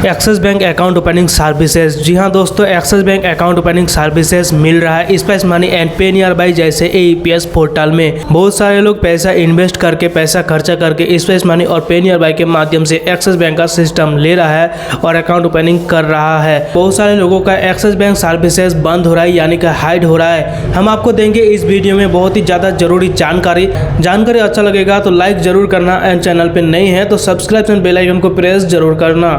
Axis bank account opening services. जी हाँ दोस्तों, Axis bank account opening services मिल रहा है Spice Money and PayNearby जैसे AEPS पोर्टल में। बहुत सारे लोग पैसा इन्वेस्ट करके, पैसा खर्चा करके स्पेस मनी और पे नियर बाई के माध्यम से एक्सिस बैंक का सिस्टम ले रहा है और अकाउंट ओपनिंग कर रहा है। बहुत सारे लोगों का एक्सिस बैंक सर्विसेज बंद हो रहा है, यानी कि हाइड हो रहा है। हम आपको देंगे इस वीडियो में बहुत ही ज़्यादा जरूरी जानकारी अच्छा लगेगा तो लाइक जरूर करना एंड चैनल पे नए हैं तो सब्सक्राइब एंड बेल आइकन को प्रेस जरूर करना।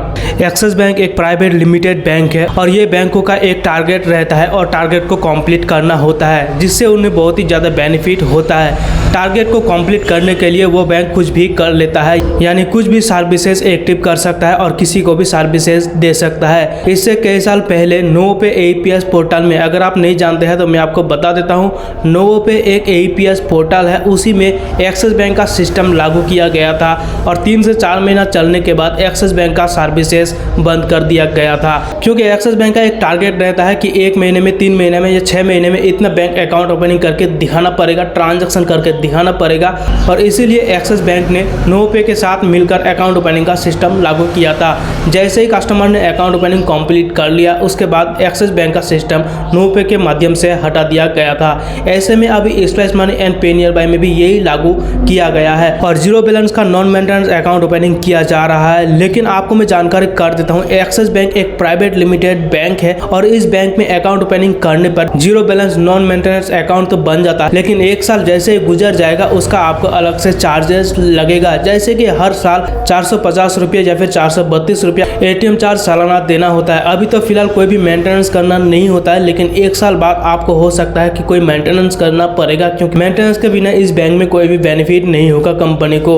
एक्सिस बैंक एक प्राइवेट लिमिटेड बैंक है और ये बैंकों का एक टारगेट रहता है और टारगेट को कंप्लीट करना होता है, जिससे उन्हें बहुत ही ज़्यादा बेनिफिट होता है। टारगेट को कंप्लीट करने के लिए वो बैंक कुछ भी कर लेता है, यानी कुछ भी सर्विसेज एक्टिव कर सकता है और किसी को भी सर्विसेज दे सकता है। इससे कई साल पहले नोवो पे AEPS पोर्टल में, अगर आप नहीं जानते हैं तो मैं आपको बता देता हूँ, नोवो पे एक AEPS पोर्टल है, उसी में एक्सिस बैंक का सिस्टम लागू किया गया था और 3 से 4 महीना चलने के बाद एक्सिस बैंक का सर्विसेज बंद कर दिया गया था, क्योंकि एक्सिस बैंक का एक टारगेट रहता है कि 1 महीने में, 3 महीने में या 6 महीने में इतना बैंक अकाउंट ओपनिंग करके दिखाना पड़ेगा, ट्रांजैक्शन करके दिखाना पड़ेगा। और इसीलिए एक्सिस बैंक ने नोवो पे के साथ मिलकर अकाउंट ओपनिंग का सिस्टम लागू किया था। जैसे ही कस्टमर ने अकाउंट ओपनिंग कंप्लीट कर लिया, उसके बाद एक्सिस बैंक का सिस्टम नोवो पे के माध्यम से हटा दिया गया था। ऐसे में अभी स्पेस मनी एंड पे नियर बाई में भी यही लागू किया गया है और जीरो बैलेंस का नॉन मेंटेनेंस अकाउंट ओपनिंग किया जा रहा है। लेकिन आपको मैं जानकारी कर देता हूँ, एक्सिस बैंक एक प्राइवेट लिमिटेड बैंक है और इस बैंक में अकाउंट ओपनिंग करने पर zero balance non maintenance account तो बन जाता है, लेकिन 1 साल जैसे ही गुजर जाएगा उसका आपको अलग से चार्जेस लगेगा। जैसे कि हर साल 450 रुपये या फिर 432 रुपया ATM चार्ज सालाना देना होता है। अभी तो फिलहाल कोई भी मेंटेनेंस करना नहीं होता है, लेकिन 1 साल बाद आपको हो सकता है कि कोई मेंटेनेंस करना पड़ेगा, क्योंकि मेंटेनेंस के बिना इस बैंक में कोई भी बेनिफिट नहीं होगा कंपनी को।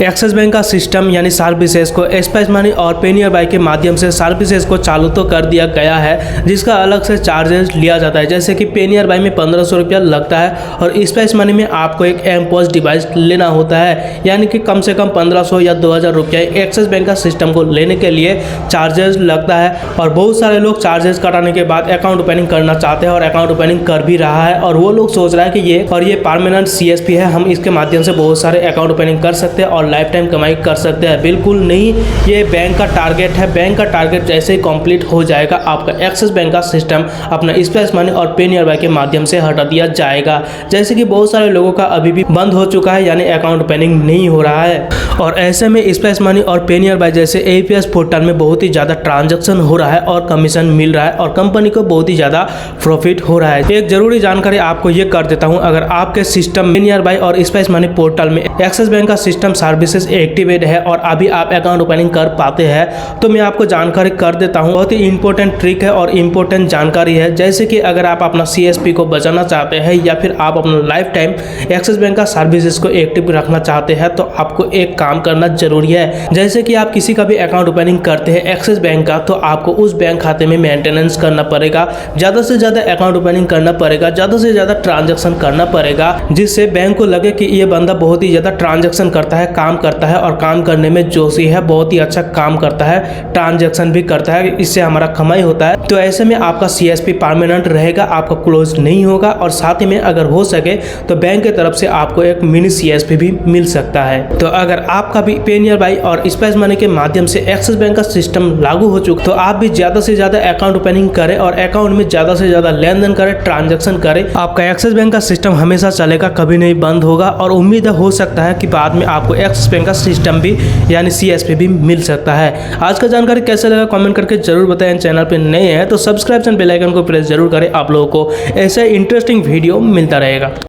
एक्सिस बैंक का सिस्टम यानी सर्विसेज को स्पेस मनी और पे नियर बाई के माध्यम से सर्विसेज को चालू तो कर दिया गया है, जिसका अलग से चार्जेस लिया जाता है। जैसे कि पे नियर बाई में 1500 रुपया लगता है और स्पेस मनी में आपको एक M-POS डिवाइस लेना होता है, यानी कि कम से कम 1500 या 2000 रुपया एक्सिस बैंक का सिस्टम को लेने के लिए चार्जेस लगता है। और बहुत सारे लोग चार्जेस कटाने के बाद अकाउंट ओपनिंग करना चाहते हैं और अकाउंट ओपनिंग कर भी रहा है, और वो लोग सोच रहा है कि ये परमानेंट CSP है, हम इसके माध्यम से बहुत सारे अकाउंट ओपनिंग कर सकते हैं और लाइफ टाइम कमाई कर सकते हैं। बिल्कुल नहीं, ये बैंक का टारगेट है। बैंक का टारगेट जैसे ही कंप्लीट हो जाएगा, आपका एक्सिस बैंक का सिस्टम अपना स्पेस मनी और पे नियर बाई के माध्यम से हटा दिया जाएगा। जैसे कि बहुत सारे लोगों का अभी भी बंद हो चुका है, यानी अकाउंट ओपनिंग नहीं हो रहा है। और ऐसे में स्पेस मनी और पे नियर बाई जैसे AEPS पोर्टल में बहुत ही ज़्यादा ट्रांजैक्शन हो रहा है और कमीशन मिल रहा है और कंपनी को बहुत ही ज़्यादा प्रॉफिट हो रहा है। एक जरूरी जानकारी आपको ये कर देता हूँ, अगर आपके सिस्टम पे नियर बाई और स्पेस मनी पोर्टल में एक्सिस बैंक का सिस्टम सर्विसेज एक्टिवेट है और अभी आप अकाउंट ओपनिंग कर पाते हैं, तो मैं आपको जानकारी कर देता हूँ। बहुत ही इंपॉर्टेंट ट्रिक है और इम्पोर्टेंट जानकारी है। जैसे कि अगर आप अपना CSP को बचाना चाहते हैं या फिर आप अपना लाइफ टाइम एक्सिस बैंक का सर्विसेज को एक्टिव रखना चाहते हैं, तो आपको एक काम करना जरूरी है। जैसे कि आप किसी का भी अकाउंट ओपनिंग करते हैं एक्सिस बैंक का, तो आपको उस बैंक खाते में मेंटेनेंस करना पड़ेगा, ज़्यादा से ज़्यादा अकाउंट ओपनिंग करना पड़ेगा, ज़्यादा से ज़्यादा ट्रांजैक्शन करना पड़ेगा, जिससे बैंक को लगे कि ये बंदा बहुत ही ज़्यादा ट्रांजैक्शन करता है, काम करता है और काम करने में जोशी है, बहुत ही अच्छा काम करता है, ट्रांजैक्शन भी करता है, इससे हमारा कमाई होता है। तो ऐसे में आपका CSP परमानेंट रहेगा, आपका क्लोज नहीं होगा और साथ ही में अगर हो सके तो बैंक की तरफ से आपको एक मिनी CSP भी मिल सकता है। तो अगर आपका भी पे नियर बाई और स्पेस मनी के माध्यम से एक्सिस बैंक का सिस्टम लागू हो चुका, तो आप भी ज़्यादा से ज़्यादा अकाउंट ओपनिंग करें और अकाउंट में ज़्यादा से ज़्यादा लेन देन करें, ट्रांजैक्शन करें। आपका एक्सिस बैंक का सिस्टम हमेशा चलेगा, कभी नहीं बंद होगा और उम्मीद हो सकता है कि बाद में आपको एक्सिस बैंक का सिस्टम भी यानी CSP भी मिल सकता है। आज का जानकारी कैसा लगा कमेंट करके जरूर बताएं। चैनल पे नए हैं तो सब्सक्राइब एंड बेल आइकन को प्रेस जरूर करें। आप लोगों को ऐसे इंटरेस्टिंग वीडियो मिलता रहेगा।